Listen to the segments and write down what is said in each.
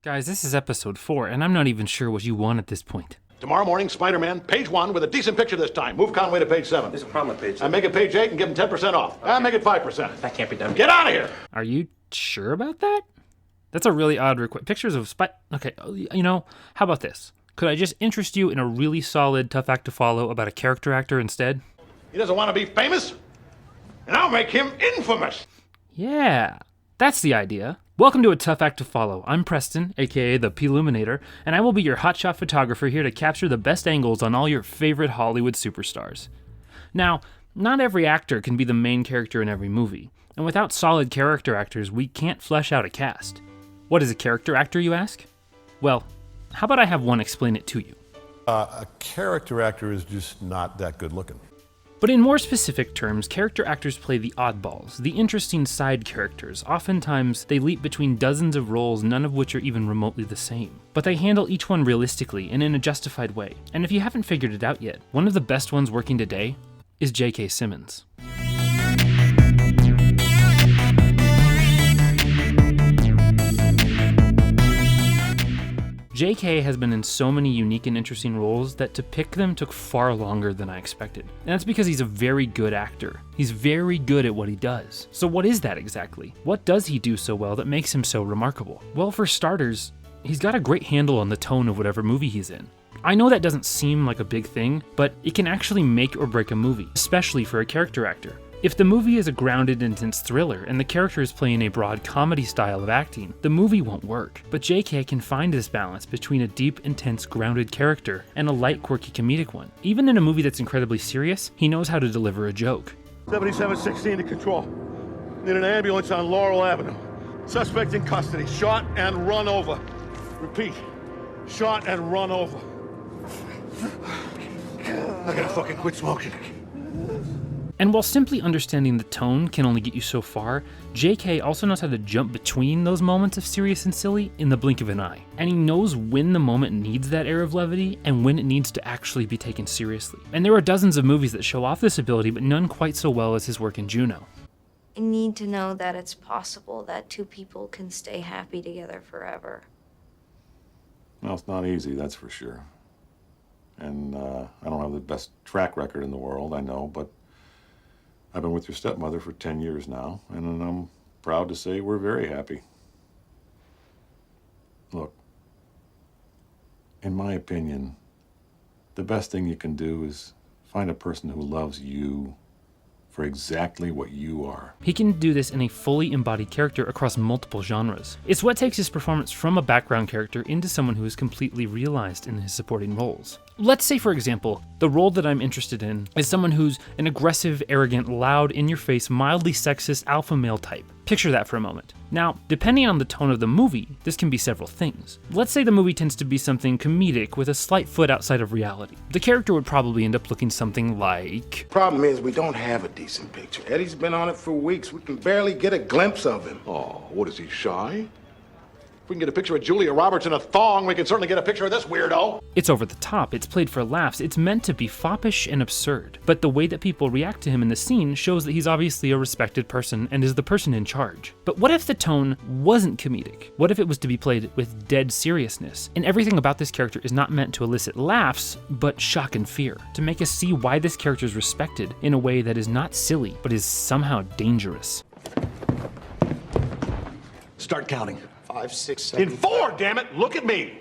Guys, this is episode 4, and I'm not even sure what you want at this point. Tomorrow morning, Spider-Man, page 1 with a decent picture this time. Move Conway to page 7. There's a problem with page 7. I make it page 8 and give him 10% off. I make it 5%. That can't be done. Get out of here! Are you sure about that? That's a really odd request. Pictures of Okay, how about this? Could I just interest you in a really solid, tough act to follow about a character actor instead? He doesn't want to be famous? And I'll make him infamous! Yeah, that's the idea. Welcome to A Tough Act to Follow. I'm Preston, aka the Ploominator, and I will be your hotshot photographer here to capture the best angles on all your favorite Hollywood superstars. Now, not every actor can be the main character in every movie, and without solid character actors, we can't flesh out a cast. What is a character actor, you ask? Well, how about I have one explain it to you? A character actor is just not that good looking. But in more specific terms, character actors play the oddballs, the interesting side characters. Oftentimes, they leap between dozens of roles, none of which are even remotely the same. But they handle each one realistically and in a justified way. And if you haven't figured it out yet, one of the best ones working today is J.K. Simmons. J.K. has been in so many unique and interesting roles that to pick them took far longer than I expected. And that's because he's a very good actor. He's very good at what he does. So what is that exactly? What does he do so well that makes him so remarkable? Well, for starters, he's got a great handle on the tone of whatever movie he's in. I know that doesn't seem like a big thing, but it can actually make or break a movie, especially for a character actor. If the movie is a grounded, intense thriller and the character is playing a broad comedy style of acting, the movie won't work. But JK can find this balance between a deep, intense, grounded character and a light, quirky comedic one. Even in a movie that's incredibly serious, he knows how to deliver a joke. 7716 to control. Need an ambulance on Laurel Avenue. Suspect in custody. Shot and run over. Repeat. Shot and run over. I gotta fucking quit smoking. And while simply understanding the tone can only get you so far, JK also knows how to jump between those moments of serious and silly in the blink of an eye. And he knows when the moment needs that air of levity and when it needs to actually be taken seriously. And there are dozens of movies that show off this ability, but none quite so well as his work in Juno. I need to know that it's possible that two people can stay happy together forever. Well, it's not easy, that's for sure. And I don't have the best track record in the world, I know, but I've been with your stepmother for 10 years now, and I'm proud to say we're very happy. Look, in my opinion, the best thing you can do is find a person who loves you for exactly what you are. He can do this in a fully embodied character across multiple genres. It's what takes his performance from a background character into someone who is completely realized in his supporting roles. Let's say, for example, the role that I'm interested in is someone who's an aggressive, arrogant, loud, in-your-face, mildly sexist alpha male type. Picture that for a moment. Now, depending on the tone of the movie, this can be several things. Let's say the movie tends to be something comedic with a slight foot outside of reality. The character would probably end up looking something like... Problem is, we don't have a decent picture. Eddie's been on it for weeks. We can barely get a glimpse of him. Oh, what is he, shy? If we can get a picture of Julia Roberts in a thong, we can certainly get a picture of this weirdo. It's over the top, it's played for laughs, it's meant to be foppish and absurd. But the way that people react to him in the scene shows that he's obviously a respected person and is the person in charge. But what if the tone wasn't comedic? What if it was to be played with dead seriousness? And everything about this character is not meant to elicit laughs, but shock and fear. To make us see why this character is respected in a way that is not silly, but is somehow dangerous. Start counting. 5, 6, 7. In 4, damn it! Look at me!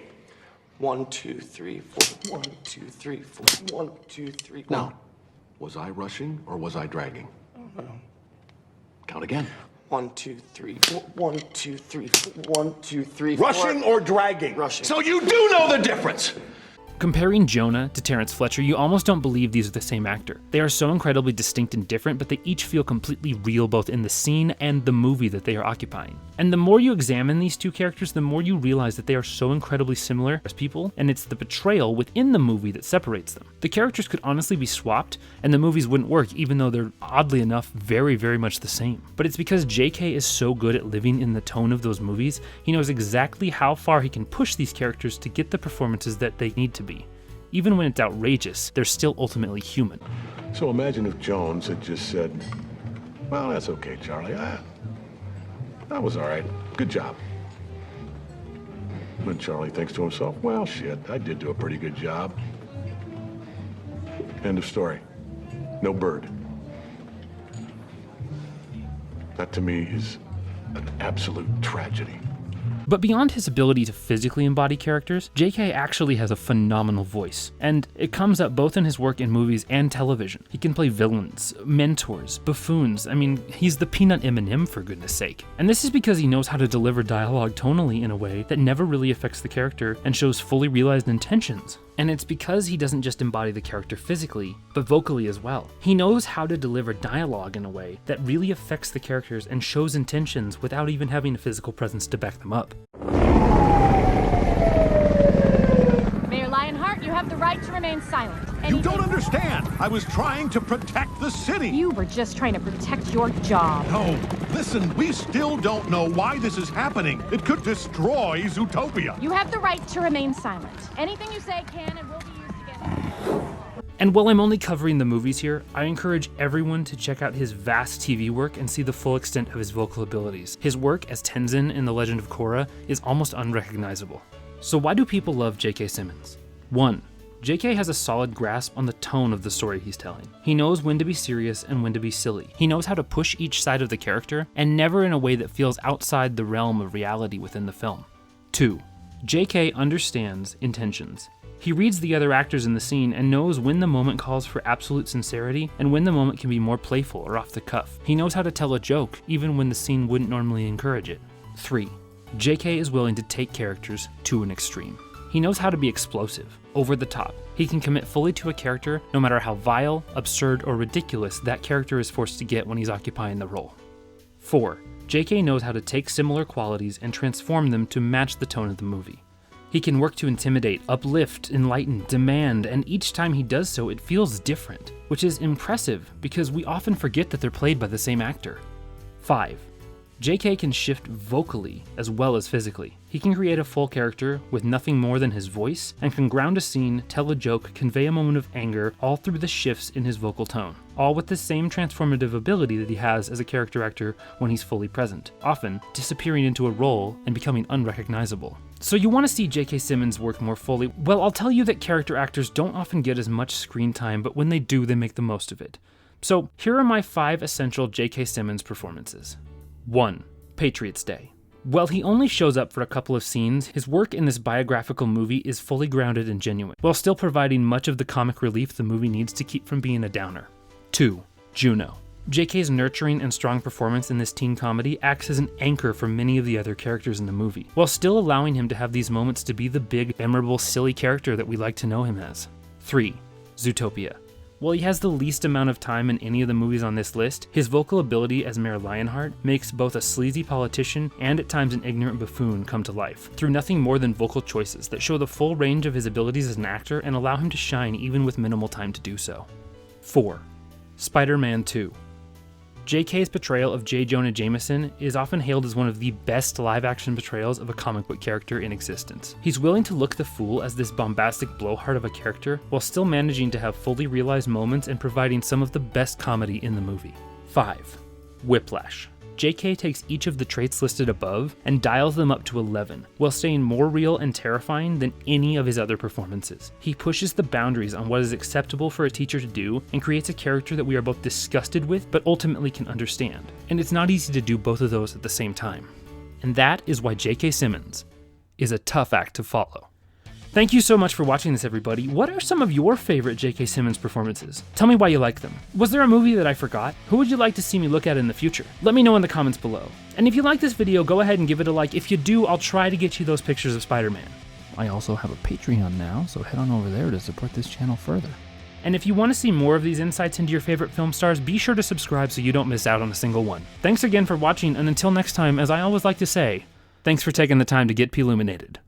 1, 2, 3, 4. 1, 2, 3, 4. 1, 2, 3. Now, was I rushing or was I dragging? Count again. 1, 2, 3, 4. 1, 2, 3, 4. 1, 2, 3, 4. Rushing or dragging? Rushing. So you do know the difference! Comparing Jonah to Terrence Fletcher, you almost don't believe these are the same actor. They are so incredibly distinct and different, but they each feel completely real both in the scene and the movie that they are occupying. And the more you examine these two characters, the more you realize that they are so incredibly similar as people, and it's the portrayal within the movie that separates them. The characters could honestly be swapped, and the movies wouldn't work, even though they're, oddly enough, very, very much the same. But it's because JK is so good at living in the tone of those movies, he knows exactly how far he can push these characters to get the performances that they need to be. Even when it's outrageous, they're still ultimately human. So imagine if Jones had just said, well, that's okay, Charlie. That was all right. Good job. And Charlie thinks to himself, well, shit, I did do a pretty good job. End of story. No bird. That to me is an absolute tragedy. But beyond his ability to physically embody characters, J.K. actually has a phenomenal voice, and it comes up both in his work in movies and television. He can play villains, mentors, buffoons. I mean, he's the Peanut M&M for goodness sake. And this is because he knows how to deliver dialogue tonally in a way that never really affects the character and shows fully realized intentions. And it's because he doesn't just embody the character physically, but vocally as well. He knows how to deliver dialogue in a way that really affects the characters and shows intentions without even having a physical presence to back them up. Mayor Lionheart, you have the right to remain silent. You don't understand. I was trying to protect the city. You were just trying to protect your job. No, listen, we still don't know why this is happening. It could destroy Zootopia. You have the right to remain silent. Anything you say can and will be used against you. And while I'm only covering the movies here, I encourage everyone to check out his vast TV work and see the full extent of his vocal abilities. His work as Tenzin in The Legend of Korra is almost unrecognizable. So why do people love J.K. Simmons? 1. J.K. has a solid grasp on the tone of the story he's telling. He knows when to be serious and when to be silly. He knows how to push each side of the character, and never in a way that feels outside the realm of reality within the film. 2. J.K. understands intentions. He reads the other actors in the scene and knows when the moment calls for absolute sincerity and when the moment can be more playful or off the cuff. He knows how to tell a joke even when the scene wouldn't normally encourage it. 3. J.K. is willing to take characters to an extreme. He knows how to be explosive, over the top. He can commit fully to a character no matter how vile, absurd, or ridiculous that character is forced to get when he's occupying the role. 4. J.K. knows how to take similar qualities and transform them to match the tone of the movie. He can work to intimidate, uplift, enlighten, demand, and each time he does so, it feels different, which is impressive because we often forget that they're played by the same actor. 5. J.K. can shift vocally as well as physically. He can create a full character with nothing more than his voice and can ground a scene, tell a joke, convey a moment of anger, all through the shifts in his vocal tone. All with the same transformative ability that he has as a character actor when he's fully present, often disappearing into a role and becoming unrecognizable. So you want to see J.K. Simmons work more fully? Well, I'll tell you that character actors don't often get as much screen time, but when they do, they make the most of it. So here are my 5 essential J.K. Simmons performances. 1. Patriots Day. While he only shows up for a couple of scenes, his work in this biographical movie is fully grounded and genuine, while still providing much of the comic relief the movie needs to keep from being a downer. 2. Juno. J.K.'s nurturing and strong performance in this teen comedy acts as an anchor for many of the other characters in the movie, while still allowing him to have these moments to be the big, memorable, silly character that we like to know him as. 3. Zootopia. While he has the least amount of time in any of the movies on this list, his vocal ability as Mayor Lionheart makes both a sleazy politician and at times an ignorant buffoon come to life, through nothing more than vocal choices that show the full range of his abilities as an actor and allow him to shine even with minimal time to do so. 4. Spider-Man 2. J.K.'s portrayal of J. Jonah Jameson is often hailed as one of the best live-action portrayals of a comic book character in existence. He's willing to look the fool as this bombastic blowhard of a character, while still managing to have fully realized moments and providing some of the best comedy in the movie. 5. Whiplash. J.K. takes each of the traits listed above and dials them up to 11, while staying more real and terrifying than any of his other performances. He pushes the boundaries on what is acceptable for a teacher to do and creates a character that we are both disgusted with but ultimately can understand. And it's not easy to do both of those at the same time. And that is why J.K. Simmons is a tough act to follow. Thank you so much for watching this, everybody. What are some of your favorite J.K. Simmons performances? Tell me why you like them. Was there a movie that I forgot? Who would you like to see me look at in the future? Let me know in the comments below. And if you like this video, go ahead and give it a like. If you do, I'll try to get you those pictures of Spider-Man. I also have a Patreon now, so head on over there to support this channel further. And if you want to see more of these insights into your favorite film stars, be sure to subscribe so you don't miss out on a single one. Thanks again for watching, and until next time, as I always like to say, thanks for taking the time to get Ploominated.